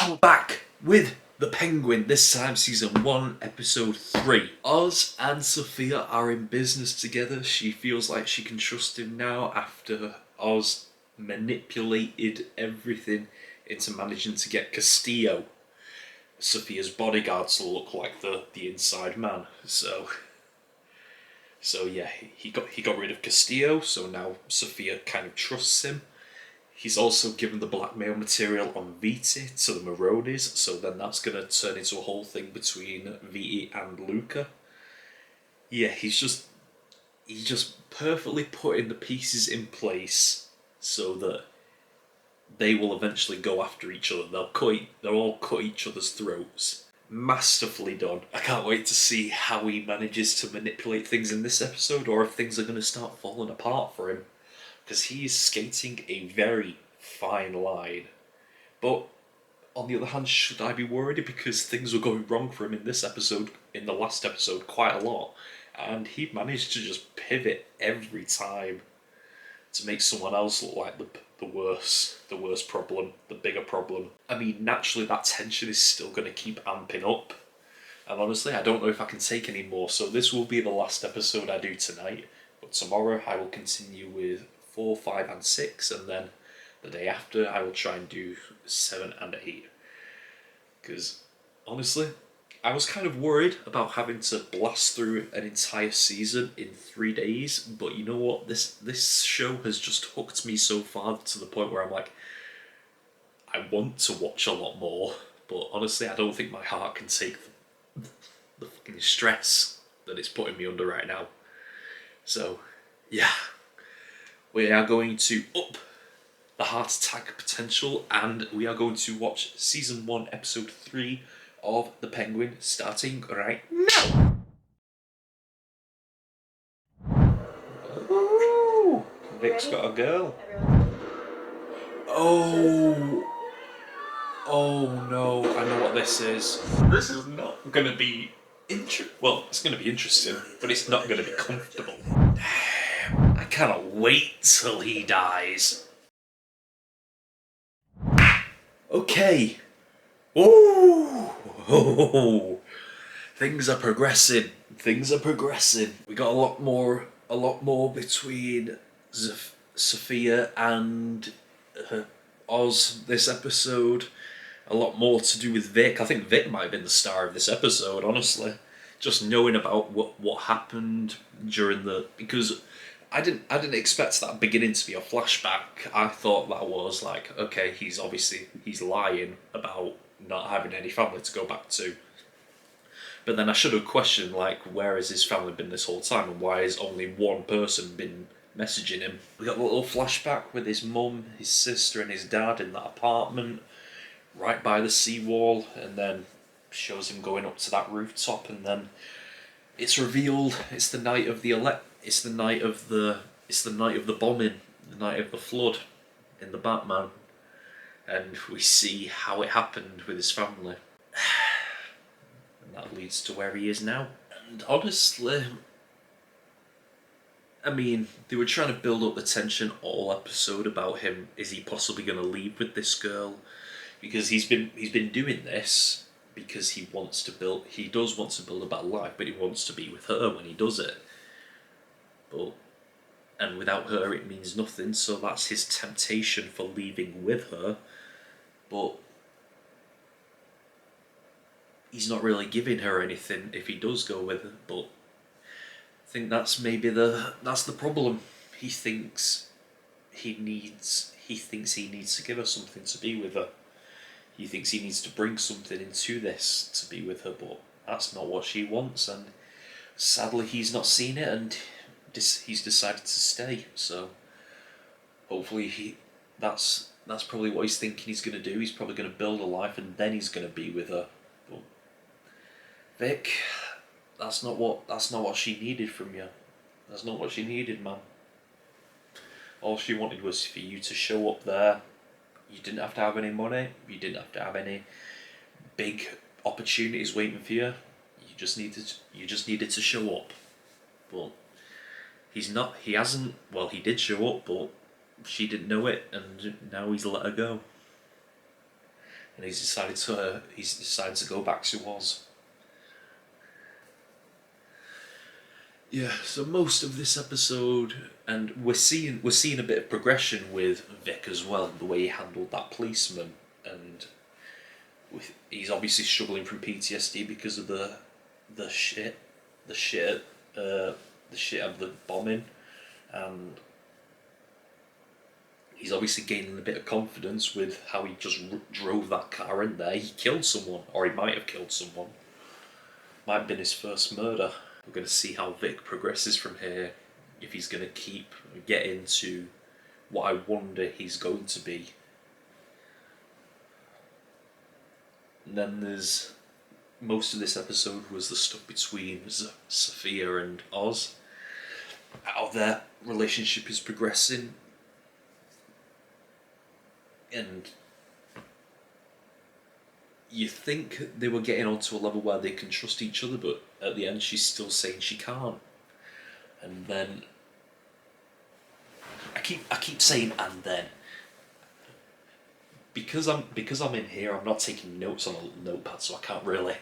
I'm back with the Penguin, this time season 1, episode 3. Oz and Sophia are in business together. She feels like she can trust him now after Oz manipulated everything into managing to get Castillo, Sophia's bodyguard, to look like the inside man. So yeah, he got rid of Castillo, so now Sophia kind of trusts him. He's also given the blackmail material on Viti to the Maraudis, so then that's going to turn into a whole thing between Viti and Luca. Yeah, he's just perfectly putting the pieces in place so that they will eventually go after each other. They'll all cut each other's throats. Masterfully done. I can't wait to see how he manages to manipulate things in this episode, or if things are going to start falling apart for him, because he's skating a very fine line. But on the other hand, should I be worried? Because things were going wrong for him in this episode, in the last episode, quite a lot, and he managed to just pivot every time to make someone else look like the worst problem, the bigger problem. I mean, naturally that tension is still going to keep amping up. And honestly, I don't know if I can take any more, so this will be the last episode I do tonight. But tomorrow I will continue with 4, 5 and 6, and then the day after I will try and do 7 and 8. Because, honestly, I was kind of worried about having to blast through an entire season in 3 days, but you know what? This show has just hooked me so far to the point where I'm like, I want to watch a lot more, but honestly, I don't think my heart can take the fucking stress that it's putting me under right now. So, yeah, we are going to up the heart attack potential, and we are going to watch season 1, episode 3 of The Penguin, starting right now. Ooh, Vic's got a girl. Oh, oh no, I know what this is. This is not going to be well, it's going to be interesting, but it's not going to be comfortable. Damn, I cannot wait till he dies. Okay. Ooh. Oh. Things are progressing. Things are progressing. We got a lot more between Sophia and Oz this episode. A lot more to do with Vic. I think Vic might have been the star of this episode, honestly. Just knowing about what happened during because I didn't expect that beginning to be a flashback. I thought that was like, okay, he's lying about not having any family to go back to. But then I should have questioned, like, where has his family been this whole time, and why has only one person been messaging him? We got a little flashback with his mum, his sister, and his dad in that apartment, right by the seawall, and then shows him going up to that rooftop, and then it's revealed it's the night of it's the night of the bombing, the night of the flood in the Batman, and we see how it happened with his family. And that leads to where he is now. And honestly, I mean, they were trying to build up the tension all episode about him. Is he possibly going to leave with this girl? Because he's been doing this because he does want to build a better life, but he wants to be with her when he does it. And without her, it means nothing. So that's his temptation for leaving with her. But he's not really giving her anything if he does go with her. But I think that's maybe that's the problem. He thinks he needs to give her something to be with her. He thinks he needs to bring something into this to be with her, but that's not what she wants, and sadly he's not seen it, and he's decided to stay. So hopefully that's probably what he's thinking he's going to do. He's probably going to build a life, and then he's going to be with her. But Vic, that's not what she needed from you. That's not what she needed, man. All she wanted was for you to show up there. You didn't have to have any money. You didn't have to have any big opportunities waiting for you. You just needed to show up. But he's not. He hasn't. Well, he did show up, but she didn't know it, and now he's let her go. and he's decided to go back to Oz. Yeah, so most of this episode, and we're seeing a bit of progression with Vic as well, the way he handled that policeman, and he's obviously struggling from PTSD because of the shit, the shit, the shit of the bombing, and he's obviously gaining a bit of confidence with how he just drove that car in there. He killed someone, or he might have killed someone. Might have been his first murder. We're going to see how Vic progresses from here, if he's going to get into what I wonder he's going to be. And then there's most of this episode was the stuff between Sophia and Oz. How their relationship is progressing, and you think they were getting onto a level where they can trust each other, but at the end she's still saying she can't. And then I keep saying and then, because I'm in here, I'm not taking notes on a notepad, so I can't really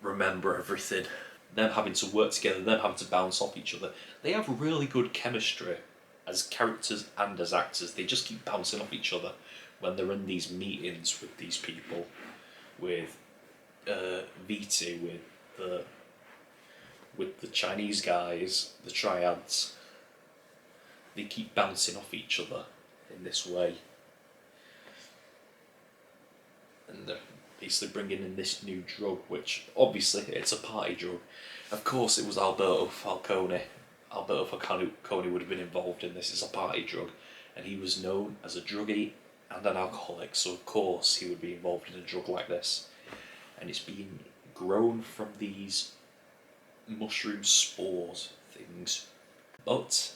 remember everything. Them having to work together, them having to bounce off each other. They have really good chemistry as characters and as actors. They just keep bouncing off each other when they're in these meetings with these people, with VT, with the Chinese guys, the triads. They keep bouncing off each other in this way, and they're basically bringing in this new drug, which obviously it's a party drug. Of course, it was Alberto Falcone. Alberto Falcone would have been involved in this. It's a party drug, and he was known as a druggie and an alcoholic, so of course he would be involved in a drug like this. And it's being grown from these mushroom spores things. But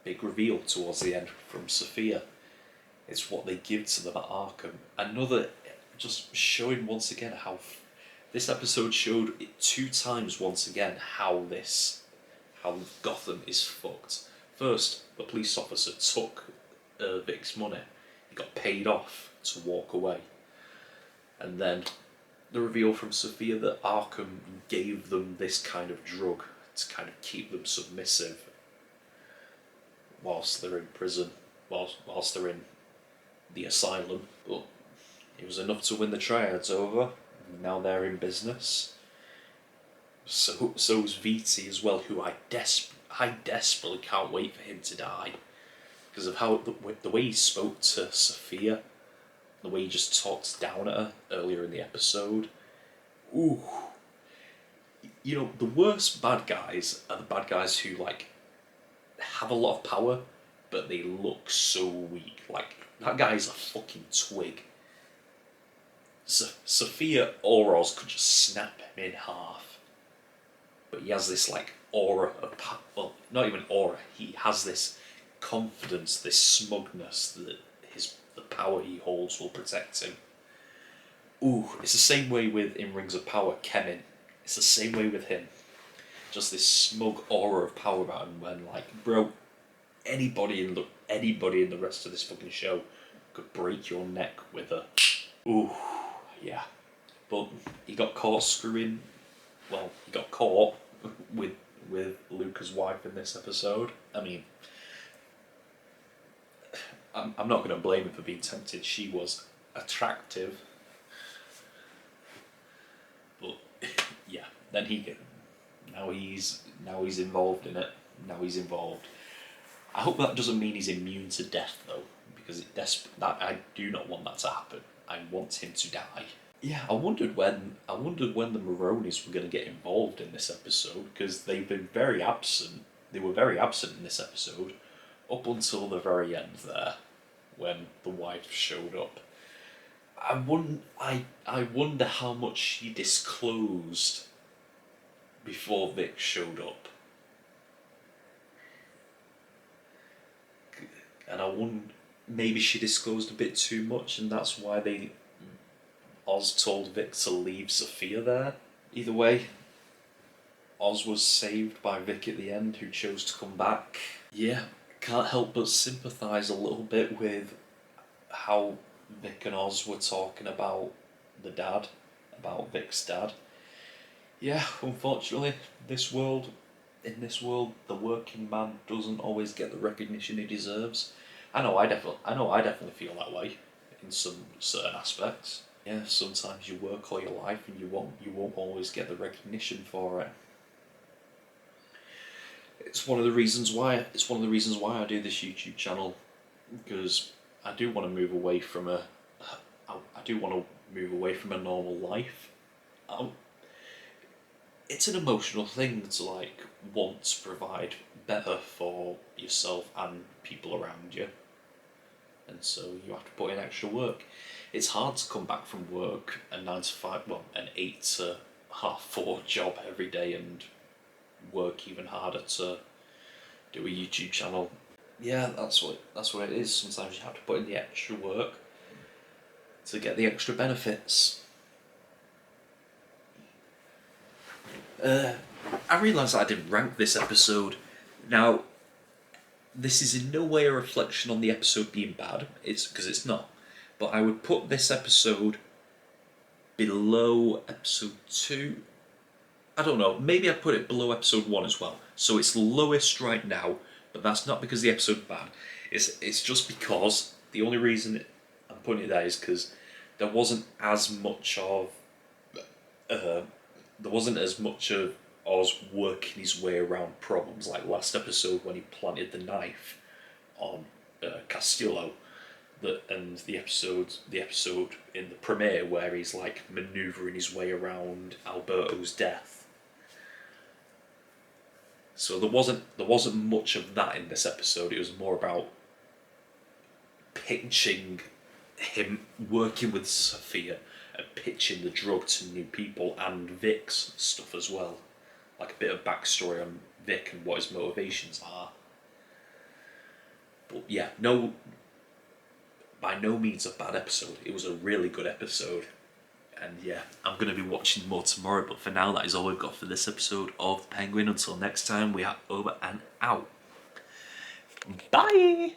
big reveal towards the end from Sophia. It's what they give to them at Arkham. Another, just showing once again how this episode showed it 2 times once again how Gotham is fucked. First, the police officer took Vic's money. He got paid off to walk away. And then the reveal from Sophia that Arkham gave them this kind of drug to kind of keep them submissive whilst they're in prison, whilst they're in the asylum. But it was enough to win the triads over. Now they're in business. So's VT as well, who I desperately can't wait for him to die, because of how the way he spoke to Sophia, the way he just talked down at her earlier in the episode. Ooh, you know, the worst bad guys are the bad guys who like have a lot of power, but they look so weak. Like, that guy's a fucking twig. Sophia or Oz could just snap him in half. But he has this like aura of well, not even aura. He has this confidence, this smugness that the power he holds will protect him. Ooh, it's the same way with in Rings of Power, Kemen. It's the same way with him. Just this smug aura of power about him. When like, bro, anybody in the rest of this fucking show could break your neck with a. Ooh, yeah. But he got caught screwing. Well, he got caught with Luca's wife in this episode. I mean, I'm not going to blame him for being tempted. She was attractive. But yeah, then now he's involved in it. Now he's involved. I hope that doesn't mean he's immune to death though, because I do not want that to happen. I want him to die. Yeah, I wondered when the Maronis were going to get involved in this episode, because they've been very absent. They were very absent in this episode, up until the very end there, when the wife showed up. I wonder how much she disclosed before Vic showed up. And I wonder, maybe she disclosed a bit too much, and that's why Oz told Vic to leave Sophia there. Either way, Oz was saved by Vic at the end, who chose to come back. Yeah, can't help but sympathise a little bit with how Vic and Oz were talking about the dad, about Vic's dad. Yeah, unfortunately, in this world, the working man doesn't always get the recognition he deserves. I know I definitely feel that way in some certain aspects. Yeah, sometimes you work all your life and you won't always get the recognition for it. It's one of the reasons why I do this YouTube channel, because I do want to move away from I do want to move away from a normal life. I, it's an emotional thing to like want to provide better for yourself and people around you, and so you have to put in extra work. It's hard to come back from work a 9 to 5, well, an 8 to 4 job every day and work even harder to do a YouTube channel. Yeah, that's what it is. Sometimes you have to put in the extra work to get the extra benefits. I realised I didn't rank this episode. Now, this is in no way a reflection on the episode being bad. It's because it's not. But I would put this episode below episode 2. I don't know. Maybe I'd put it below episode 1 as well. So it's lowest right now. But that's not because the episode's bad. It's just because the only reason I'm putting it there is because there wasn't as much of Oz working his way around problems like last episode when he planted the knife on Castillo, and the episode in the premiere where he's like manoeuvring his way around Alberto's death. So there wasn't much of that in this episode. It was more about pitching him working with Sophia and pitching the drug to new people and Vic's stuff as well. Like a bit of backstory on Vic and what his motivations are. But yeah, by no means a bad episode. It was a really good episode. And yeah, I'm going to be watching more tomorrow, but for now, that is all we've got for this episode of The Penguin. Until next time, we are over and out. Bye!